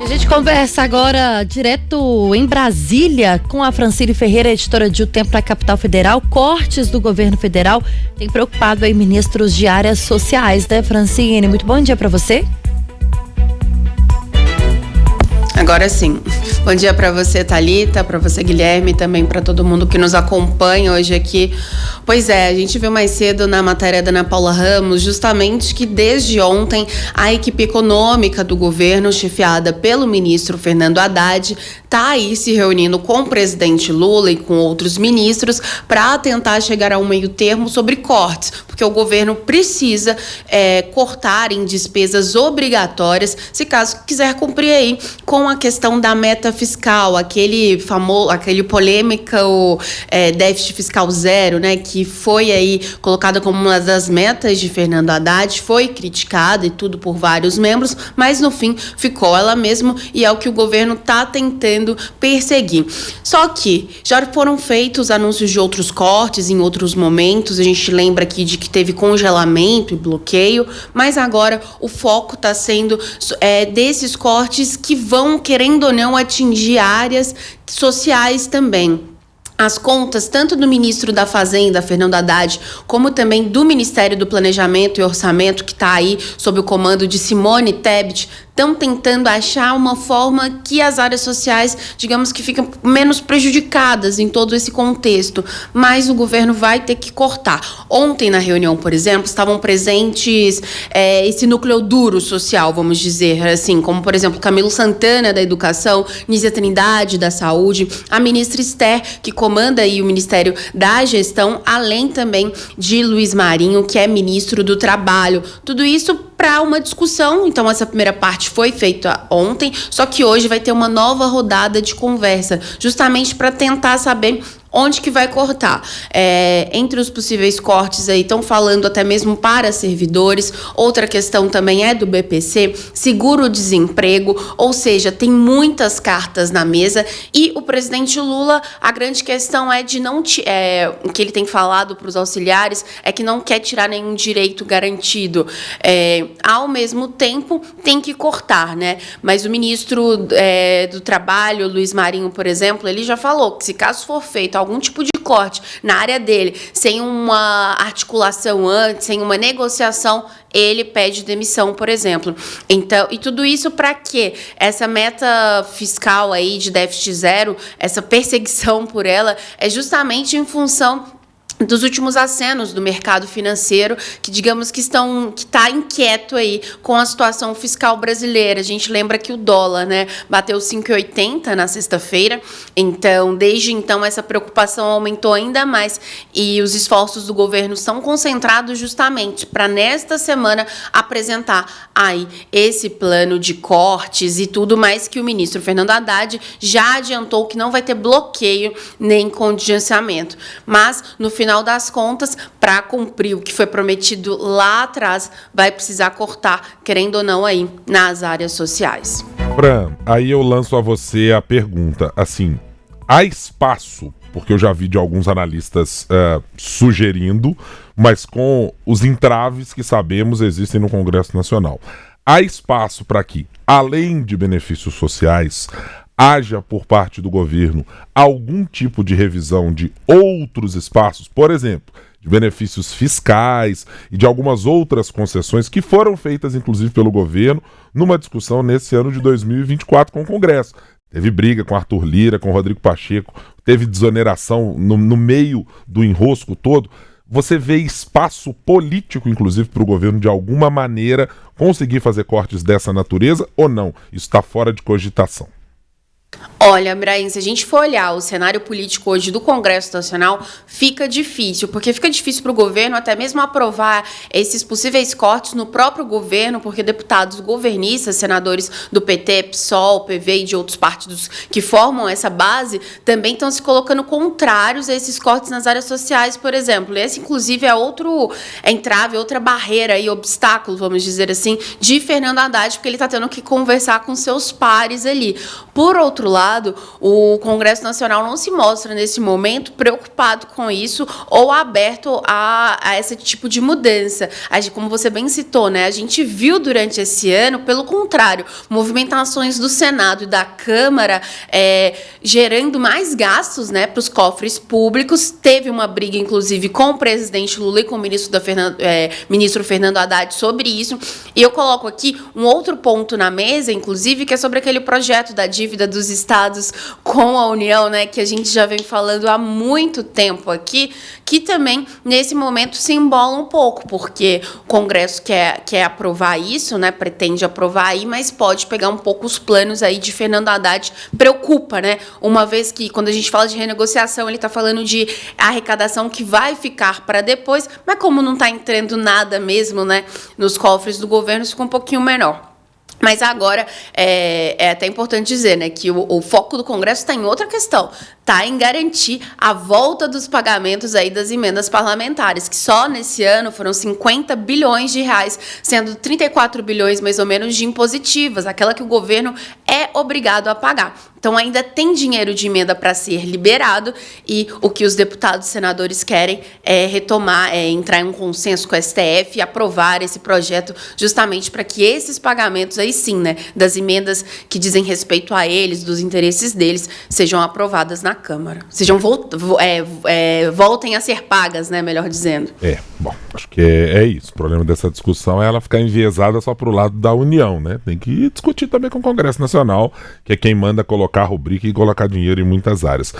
A gente conversa agora direto em Brasília com a Francine Ferreira, editora de O Tempo da Capital Federal. Cortes do governo federal têm preocupado aí ministros de áreas sociais, né, Francine? Muito bom dia para você. Agora sim. Bom dia para você, Thalita, para você, Guilherme, e também para todo mundo que nos acompanha hoje aqui. Pois é, a gente viu mais cedo na matéria da Ana Paula Ramos, justamente que desde ontem a equipe econômica do governo, chefiada pelo ministro Fernando Haddad, está aí se reunindo com o presidente Lula e com outros ministros para tentar chegar a um meio termo sobre cortes, porque o governo precisa cortar em despesas obrigatórias, se caso quiser cumprir aí com a questão da meta fiscal, aquele polêmica, o déficit fiscal zero, né, que foi aí colocada como uma das metas de Fernando Haddad, foi criticada e tudo por vários membros, mas no fim ficou ela mesma e é o que o governo está tentando perseguir. Só que já foram feitos anúncios de outros cortes em outros momentos, a gente lembra aqui de que teve congelamento e bloqueio, mas agora o foco está sendo desses cortes que vão, querendo ou não, atingir áreas sociais também. As contas, tanto do ministro da Fazenda, Fernando Haddad, como também do Ministério do Planejamento e Orçamento, que está aí sob o comando de Simone Tebet, estão tentando achar uma forma que as áreas sociais, digamos que ficam menos prejudicadas em todo esse contexto, mas o governo vai ter que cortar. Ontem, na reunião, por exemplo, estavam presentes esse núcleo duro social, vamos dizer assim, como, por exemplo, Camilo Santana, da Educação, Nízia Trindade, da Saúde, a ministra Esther, que comanda aí o Ministério da Gestão, além também de Luiz Marinho, que é ministro do Trabalho. Tudo isso para uma discussão. Então, essa primeira parte foi feita ontem, só que hoje vai ter uma nova rodada de conversa, justamente para tentar saber onde que vai cortar. Entre os possíveis cortes aí, estão falando até mesmo para servidores. Outra questão também é do BPC, seguro-desemprego, ou seja, tem muitas cartas na mesa e o presidente Lula, a grande questão é de não... o que ele tem falado para os auxiliares é que não quer tirar nenhum direito garantido. Ao mesmo tempo, tem que cortar, né? Mas o ministro do Trabalho, Luiz Marinho, por exemplo, ele já falou que se caso for feito algum tipo de corte na área dele, sem uma articulação antes, sem uma negociação, ele pede demissão, por exemplo. Então, e tudo isso para quê? Essa meta fiscal aí de déficit zero, essa perseguição por ela, é justamente em função dos últimos acenos do mercado financeiro, que digamos que está inquieto aí com a situação fiscal brasileira. A gente lembra que o dólar, né, bateu 5,80 na sexta-feira, então, desde então, essa preocupação aumentou ainda mais e os esforços do governo são concentrados justamente para, nesta semana, apresentar aí esse plano de cortes e tudo mais, que o ministro Fernando Haddad já adiantou que não vai ter bloqueio nem contingenciamento. Mas, no final das contas, para cumprir o que foi prometido lá atrás, vai precisar cortar, querendo ou não, aí nas áreas sociais. Fran, aí eu lanço a você a pergunta, assim, há espaço, porque eu já vi de alguns analistas sugerindo, mas com os entraves que sabemos existem no Congresso Nacional, há espaço para que, além de benefícios sociais, haja por parte do governo algum tipo de revisão de outros espaços, por exemplo, de benefícios fiscais e de algumas outras concessões que foram feitas, inclusive, pelo governo numa discussão nesse ano de 2024 com o Congresso. Teve briga com Arthur Lira, com Rodrigo Pacheco, teve desoneração no meio do enrosco todo. Você vê espaço político, inclusive, para o governo, de alguma maneira, conseguir fazer cortes dessa natureza ou não? Isso está fora de cogitação. Olha, Brain, se a gente for olhar o cenário político hoje do Congresso Nacional, fica difícil, porque fica difícil para o governo até mesmo aprovar esses possíveis cortes no próprio governo, porque deputados governistas, senadores do PT, PSOL, PV e de outros partidos que formam essa base, também estão se colocando contrários a esses cortes nas áreas sociais, por exemplo. Esse, inclusive, é outro entrave, outra barreira e obstáculo, vamos dizer assim, de Fernando Haddad, porque ele está tendo que conversar com seus pares ali. Por outro lado, lado, o Congresso Nacional não se mostra, nesse momento, preocupado com isso ou aberto a esse tipo de mudança. Como você bem citou, né, a gente viu durante esse ano, pelo contrário, movimentações do Senado e da Câmara gerando mais gastos, né, para os cofres públicos. Teve uma briga, inclusive, com o presidente Lula e com o ministro Fernando Haddad sobre isso. E eu coloco aqui um outro ponto na mesa, inclusive, que é sobre aquele projeto da dívida dos estados com a União, né, que a gente já vem falando há muito tempo aqui, que também, nesse momento, se embola um pouco, porque o Congresso quer aprovar isso, né, pretende aprovar aí, mas pode pegar um pouco os planos aí de Fernando Haddad. Preocupa, né, uma vez que, quando a gente fala de renegociação, ele está falando de arrecadação que vai ficar para depois, mas como não está entrando nada mesmo, né, nos cofres do governo, fica um pouquinho menor. Mas agora é até importante dizer, né, que o foco do Congresso está em outra questão, está em garantir a volta dos pagamentos aí das emendas parlamentares, que só nesse ano foram 50 bilhões de reais, sendo 34 bilhões mais ou menos de impositivas, aquela que o governo é obrigado a pagar. Então ainda tem dinheiro de emenda para ser liberado e o que os deputados e senadores querem é retomar, entrar em um consenso com o STF e aprovar esse projeto justamente para que esses pagamentos aí sim, né, das emendas que dizem respeito a eles, dos interesses deles, sejam aprovadas na Câmara. Voltem a ser pagas, né, melhor dizendo. Bom, acho que é isso. O problema dessa discussão é ela ficar enviesada só pro lado da União, né? Tem que discutir também com o Congresso Nacional, que é quem manda colocar a rubrica e colocar dinheiro em muitas áreas.